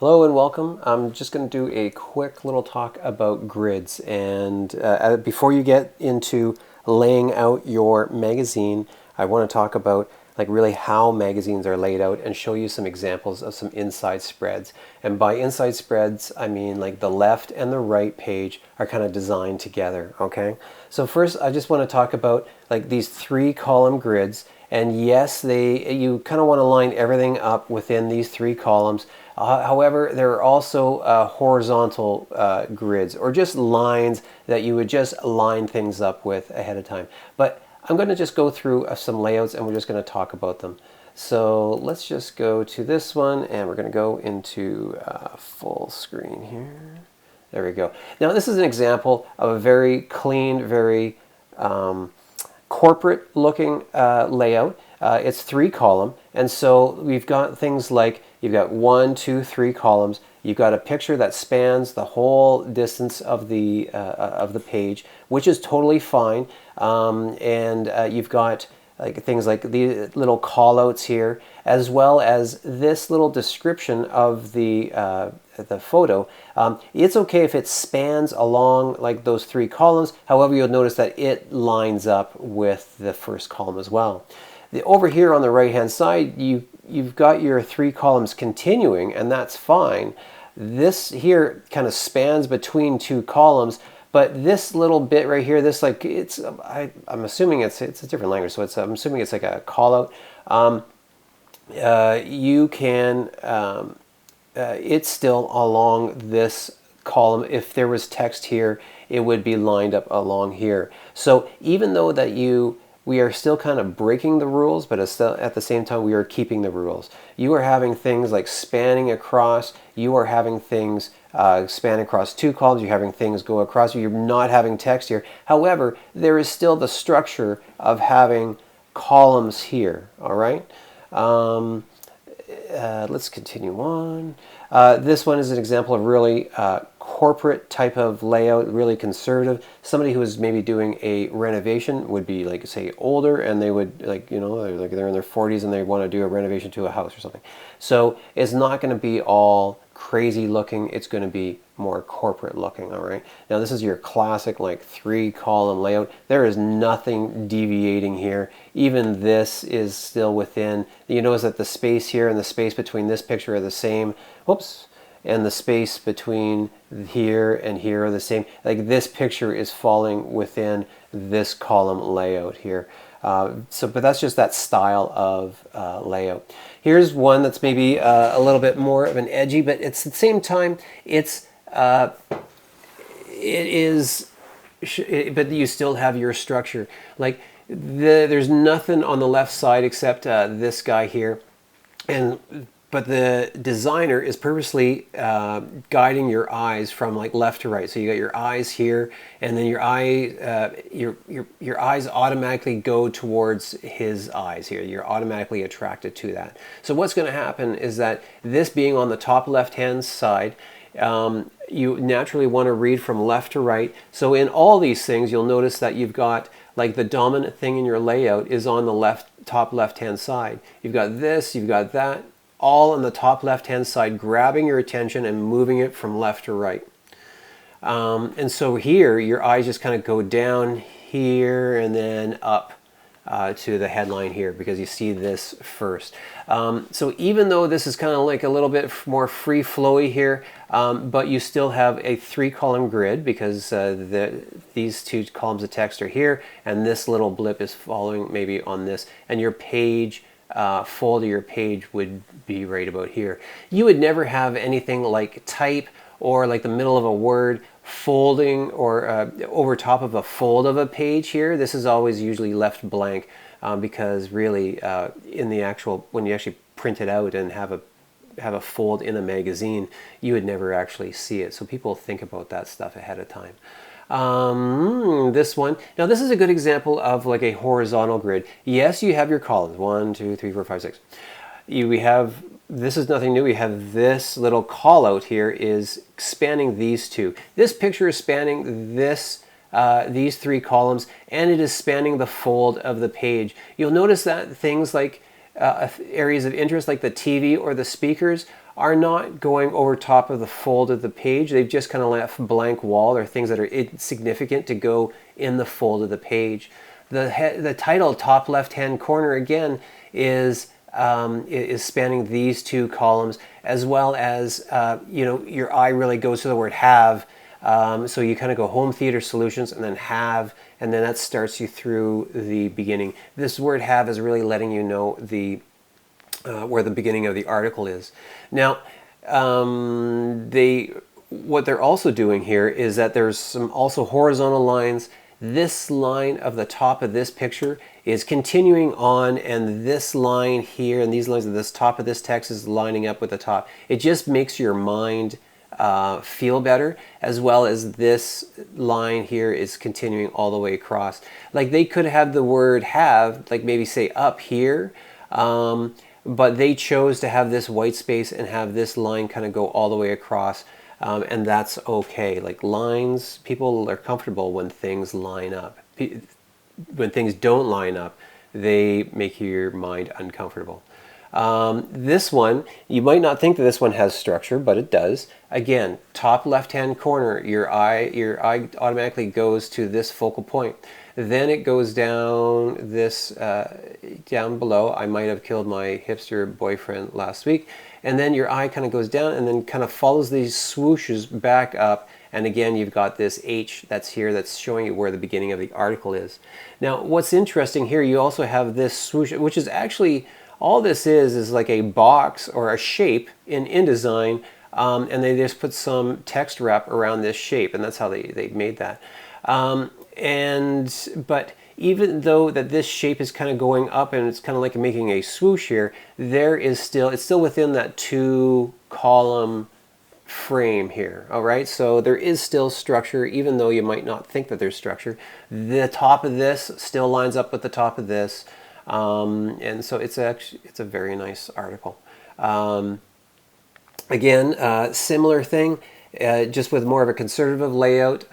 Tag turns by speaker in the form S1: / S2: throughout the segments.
S1: Hello and welcome. I'm just going to do a quick little talk about grids. And before you get into laying out your magazine, I want to talk about really how magazines are laid out and show you some examples of some inside spreads. And by inside spreads, I mean like the left and the right page are kind of designed together. Okay. So first, I just want to talk about like these 3-column grids. And yes, you kind of want to line everything up within these 3 columns. However, there are also horizontal grids, or just lines that you would just line things up with ahead of time. But I'm going to just go through some layouts and we're just going to talk about them. So let's just go to this one and we're going to go into full screen here. There we go. Now this is an example of a very clean, very corporate looking layout. It's 3-column, and so we've got things like you've got 1, 2, 3 columns. You've got a picture that spans the whole distance of the page, which is totally fine. And you've got like things like the little call-outs here, as well as this little description of the photo. It's okay if it spans along like those 3 columns. However, you'll notice that it lines up with the first column as well. Over here on the right hand side, you've got your 3 columns continuing, and that's fine. This here kind of spans between 2 columns, but this little bit right here, this like I'm assuming it's a different language, so I'm assuming it's like a call out. You can it's still along this column. If there was text here, it would be lined up along here. So even though that we are still kind of breaking the rules, but at the same time we are keeping the rules. You are having things like spanning across. You are having things span across 2 columns. You're having things go across. You're not having text here. However, there is still the structure of having columns here. All right. Let's continue on. This one is an example of really corporate type of layout, really conservative. Somebody who is maybe doing a renovation would be like, say, older, and they would like they're in their 40s and they want to do a renovation to a house or something. So it's not going to be all crazy looking. It's going to be more corporate looking. All right. Now this is your classic like 3-column layout. There is nothing deviating here. Even this is still within. You notice that the space here and the space between this picture are the same. Whoops. And the space between here and here are the same. Like this picture is falling within this column layout here. But that's just that style of layout. Here's one that's maybe a little bit more of an edgy, but it's at the same time but you still have your structure. Like there's nothing on the left side except this guy here, but the designer is purposely guiding your eyes from like left to right. So you got your eyes here, and then your eyes automatically go towards his eyes here. You're automatically attracted to that. So what's going to happen is that this being on the top left-hand side, you naturally want to read from left to right. So in all these things, you'll notice that you've got like the dominant thing in your layout is on the top left-hand side. You've got this, you've got that, all on the top left-hand side, grabbing your attention and moving it from left to right. And so here, your eyes just kind of go down here and then up to the headline here because you see this first. So even though this is kind of like a little bit more free-flowy here, but you still have a 3-column grid because these 2 columns of text are here, and this little blip is following maybe on this, and your page fold of your page would be right about here. You would never have anything like type or like the middle of a word folding or over top of a fold of a page here. This is always usually left blank because really in the actual, when you actually print it out and have a fold in a magazine, you would never actually see it. So people think about that stuff ahead of time. This one. Now this is a good example of like a horizontal grid. Yes, you have your columns, 1, 2, 3, 4, 5, 6. This is nothing new. We have this little call out here is spanning these 2. This picture is spanning these 3 columns, and it is spanning the fold of the page. You'll notice that things like areas of interest like the TV or the speakers are not going over top of the fold of the page. They've just kind of left blank wall or things that are insignificant to go in the fold of the page. The title, top left-hand corner, again, is spanning these two columns, as well as, your eye really goes to the word have. So you kind of go home theater solutions and then have, and then that starts you through the beginning. This word have is really letting you know where the beginning of the article is. Now, what they're also doing here is that there's some also horizontal lines. This line of the top of this picture is continuing on, and this line here and these lines at this top of this text is lining up with the top. It just makes your mind feel better, as well as this line here is continuing all the way across. Like they could have the word have, like maybe say up here, but they chose to have this white space and have this line kind of go all the way across, and that's okay. Like lines, people are comfortable when things line up. When things don't line up, they make your mind uncomfortable. This one, you might not think that this one has structure, but it does. Again, top left-hand corner, your eye automatically goes to this focal point. Then it goes down this, down below. I might have killed my hipster boyfriend last week. And then your eye kind of goes down and then kind of follows these swooshes back up. And again, you've got this H that's here that's showing you where the beginning of the article is. Now, what's interesting here, you also have this swoosh, which is actually, all this is like a box or a shape in InDesign, and they just put some text wrap around this shape, and that's how they made that. But even though that this shape is kind of going up and it's kind of like making a swoosh here, it's still within that 2-column frame here. All right, so there is still structure, even though you might not think that there's structure. The top of this still lines up with the top of this, and so it's a very nice article. Again, similar thing, just with more of a conservative layout.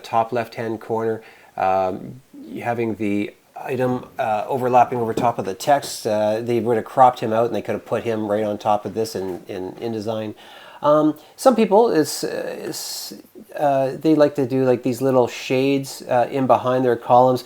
S1: Top left-hand corner, having the item overlapping over top of the text. They would have cropped him out and they could have put him right on top of this in InDesign. Some people, they like to do like these little shades in behind their columns.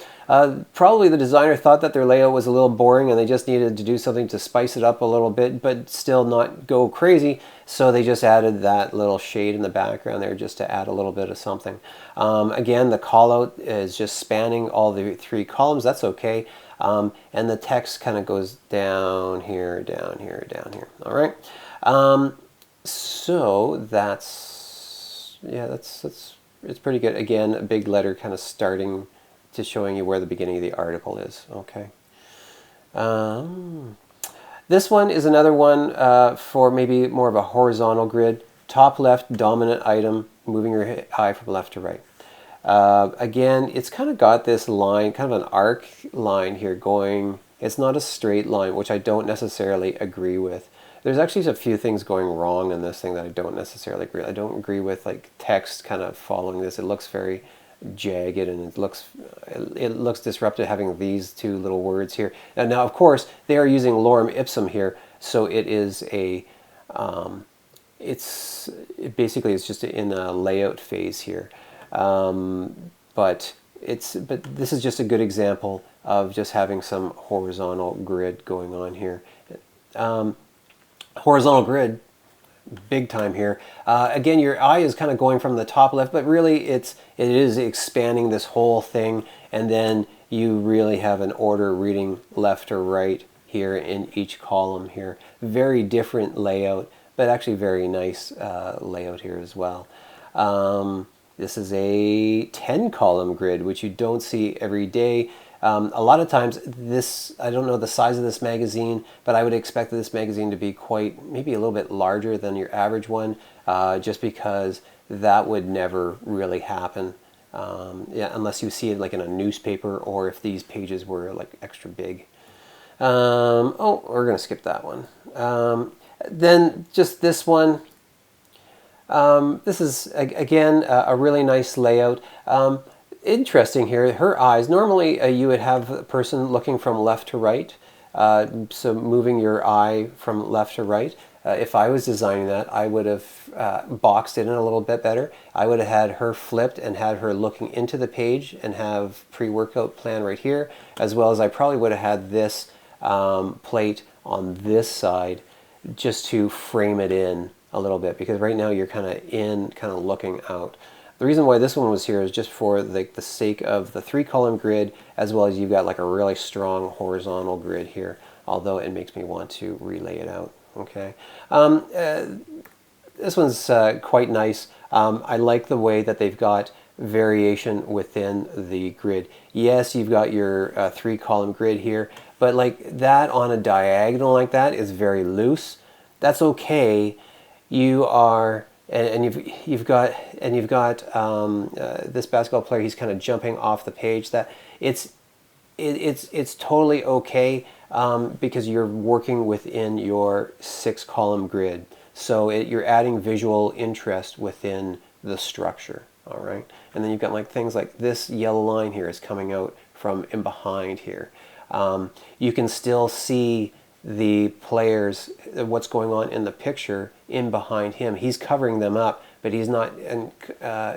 S1: Probably the designer thought that their layout was a little boring and they just needed to do something to spice it up a little bit, but still not go crazy. So they just added that little shade in the background there just to add a little bit of something. Again, the callout is just spanning all the 3 columns. That's okay. And the text kind of goes down here, down here, down here. All right. So it's pretty good. Again, a big letter kind of starting to showing you where the beginning of the article is. Okay. This one is another one for maybe more of a horizontal grid. Top left, dominant item, moving your eye from left to right. Again, it's kind of got this line, kind of an arc line here going. It's not a straight line, which I don't necessarily agree with. There's actually a few things going wrong in this thing that I don't necessarily agree with. I don't agree with like text kind of following this. It looks very jagged and it looks disruptive having these 2 little words here. And now, of course, they are using lorem ipsum here, so it is basically it's just in a layout phase here. But this is just a good example of just having some horizontal grid going on here. Horizontal grid, big time here. Again, your eye is kind of going from the top left, but really it is expanding this whole thing, and then you really have an order reading left or right here in each column here. Very different layout, but actually very nice layout here as well. This is a 10-column grid, which you don't see every day. A lot of times I don't know the size of this magazine, but I would expect this magazine to be maybe a little bit larger than your average one, just because that would never really happen. Unless you see it like in a newspaper or if these pages were like extra big. We're going to skip that one. Then just this one. This is, again, a really nice layout. Interesting here, her eyes, normally you would have a person looking from left to right, So moving your eye from left to right. If I was designing that, I would have boxed it in a little bit better. I would have had her flipped and had her looking into the page and have pre-workout plan right here, as well as I probably would have had this plate on this side just to frame it in a little bit, because right now you're kind of looking out. The reason why this one was here is just for the sake of the 3-column grid, as well as you've got like a really strong horizontal grid here, although it makes me want to relay it out. Okay, this one's quite nice. I like the way that they've got variation within the grid. Yes, you've got your 3-column grid here, but like that on a diagonal like that is very loose. That's okay. You are, and you've got this basketball player. He's kind of jumping off the page. That it's totally okay, because you're working within your 6-column grid. So you're adding visual interest within the structure. All right, and then you've got like things like this yellow line here is coming out from in behind here. You can still see the players, what's going on in the picture in behind him. He's covering them up, but he's not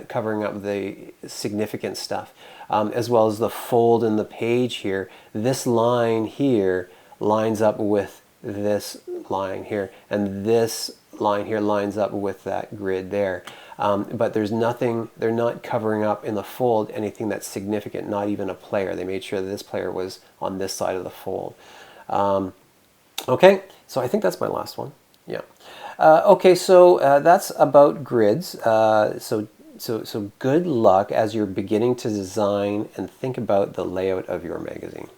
S1: covering up the significant stuff. As well as the fold in the page here. This line here lines up with this line here, and this line here lines up with that grid there. But there's nothing, they're not covering up in the fold anything that's significant, not even a player. They made sure that this player was on this side of the fold. Okay, so I think that's my last one. Yeah. Okay, so that's about grids. So good luck as you're beginning to design and think about the layout of your magazine.